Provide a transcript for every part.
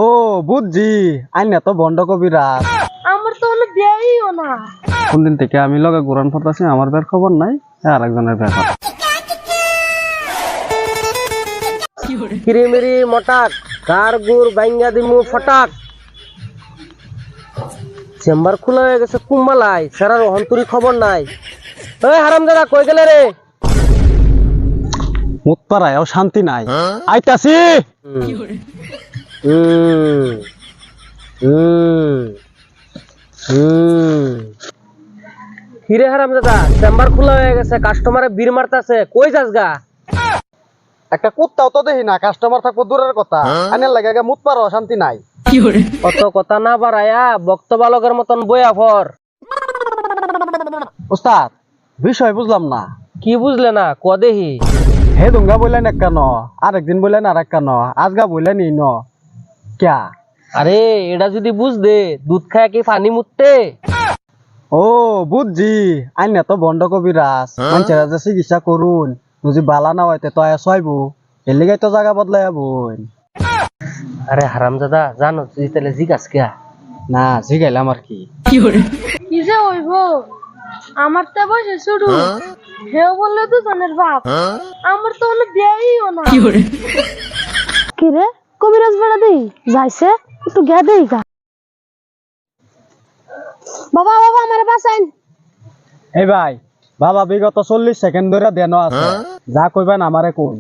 ও বুঝছি, আইনা তো বন্ড কবিরাজ। আমার তো হলো বিয়েইও না। কোন দিন থেকে আমি লগে ঘুরান ফটাছি, আমার বের খবর নাই, আর একজনের বের খবর। কিরিমিরি মটাক কার গুড় বাইঙ্গা দিমু ফটাক। চেম্বার খোলা হয়ে গেছে কুম্বালাই, সারার অন্তরি খবর নাই। ওই হারামজাদা কই গেলে রে? মুতপাড়ায়ও শান্তি নাই, আইতাছি। কিরে হারামজাদা, চেম্বার খোলা হয়ে গেছে, কাস্টমারে বীর মারতাছে, কই যাস গা? একটা কুত্তাও তো দেখি না, কাস্টমার থাকবো দূরের কথা, আইনের লাগে মুতপাড়াও শান্তি নাই। অত কথা না বাড়ায়া বক্তবালকের মতন বইয়া ফর। ওস্তাদ, বিষয় বুঝলাম না। কি বুঝলে না ক দেহি? হে দুঙ্গা বললেন এক কান, আরেকদিন বললেন আর এক কান, আজগা বললেন ই ন ক্যা? আরে এটা যদি বুঝদে দুধ খায় কি পানি মুততে? ও বুঝছি, আইনা তো বন্ড কবিরাজ, মানুষেরা যে চিকিৎসা করুন, যদি বালা না হইতে তো আয়া সইবো, এর লিগাই তো জায়গা বদলাই বই। আরে হারামজাদা জানো তুই তাহলে জিজ্ঞাস কে? না জিগাইলাম আর কি। কি যে হইব, আমার তো বসে শুরু হেও বললে দুজনের বাপ। আমার তো হলো বিয়েইও না। কি রে কবিরাজ বেড়া দেই যাইছে, একটু গে দেই গা। বাবা বাবা আমার বাঁচাইন। এই ভাই, বাবা বিগত 40 সেকেন্ড ধরে দেন আছে, যা কইবেন আমারে কোন।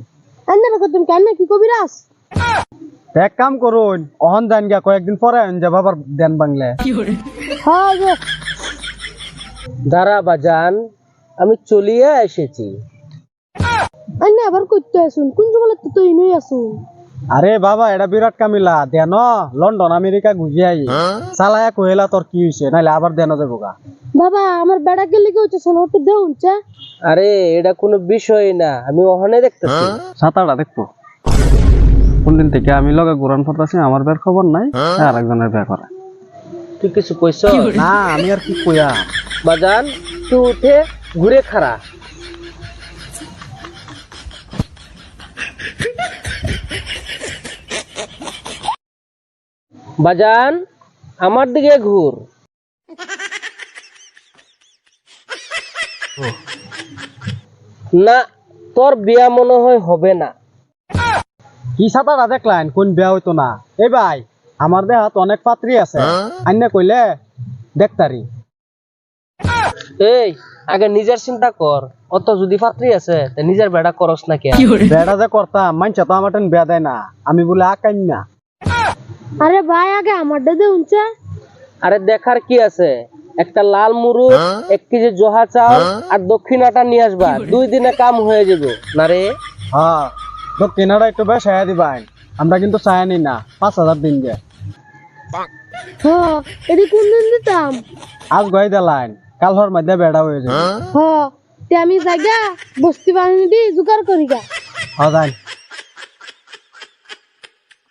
আন্না তুমি কেন কি কবিরাজ? এক কাম করুন, অহন যান গিয়া কয়েকদিন পরে আইন যে বাবার দেন বাংলে। হ্যাঁ যে দাঁড়া বাজান, আমি চলিয়ে এসেছি। আন্না আবার করতে আসুন, কোন জগলে তো তুই নই আসুন। আরে বাবা, এটা বিরাট কামিলা দেন, লন্ডন আমেরিকা ঘুরে আই চালায়া কহিলা তোর কি হইছে, নাইলে আবার দেন যাবো গা। বাবা আমার বেড়া গেলে কি হচ্ছে শোনো একটু দেউন চা। আরে এটা কোনো বিষয় না, আমি ওখানে দেখতেছি। সাঁতারটা দেখবো। কোন দিন থেকে আমি লগে ঘুরান ফটাছি, আমার বের খবর নাই, আর একজনের বের করে। তুই কিছু কইছ না আমি আর কি কইয়া। বাজান, তুই উঠে ঘুরে খাড়া। বাজান আমার দিকে ঘুর। না, তোর বিয়া মনে হয় হবে না। কি সাঁতারটা দেখলেন, কোন বিয়া হইতো না? এই ভাই, আমার দেহাত অনেক পাত্রী আছে, আইনে কইলে দেখতারি। এই আগে নিজের চিন্তা কর, অত যদি পাত্রী আছে তা নিজের বেড়া করস না কে? বেড়া যে করতাম, মানছে তো আমার বেয়া দেয় না, আমি বলে আকাইন না। আরে ভাই আগে আমারটা দেউন চা। আরে দেখার কি আছে, একটা লাল মুরুদ, 1 কেজি জহা চাল আর দক্ষিণাটা নিয়ে আসবা, 2 দিনে কাম হয়ে যাবে না রে? হ্যাঁ, তো কেনারা একটু বেশ ছায়া দিবাই, আমরা কিন্তু ছায়া নি না, 5000 দিন যে। হ্যাঁ এটি কোন দিন দিতাম? আজ গই দিলাইন, কাল হর মধ্যে বেড়া হয়ে যাবে। হ্যাঁ তে আমি জায়গা বস্তি বাহিনী দিয়ে জোগাড় করি গা। হ্যাঁ যাই।